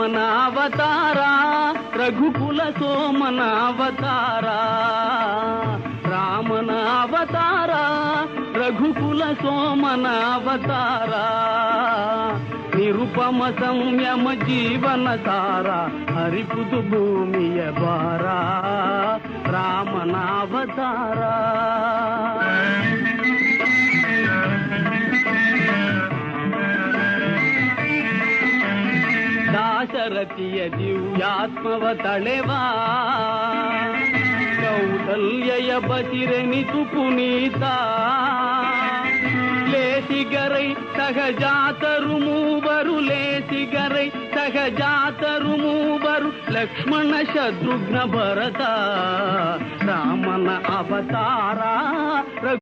ರಾಮನ ಅವತಾರ ರಘುಕುಲ ಸೋಮನ ಅವತಾರ ರಾಮನ ಅವತಾರ ರಘುಕುಲ ಸೋಮನ ಅವತಾರ ನಿರುಪಮ ಸಂಯಮ ಜೀವನ ಸಾರ ಹರಿಪುದು ಭೂಮಿಯ ಭಾರ ರಾಮನ ಅವತಾರ ದಾಶರಥಿಯ ದಿವ್ಯಾತ್ಮವ ತಳೆವಾ ಕೌಸಲ್ಯಯ ಬಸಿರೆನಿತು ಪುನೀತ లేసిగరై సహజాతరు మూవరు లేసిగరై సహజాతరు మూవరు లక్ష్మణ శత్రుఘ్న భరత రామన అవతారా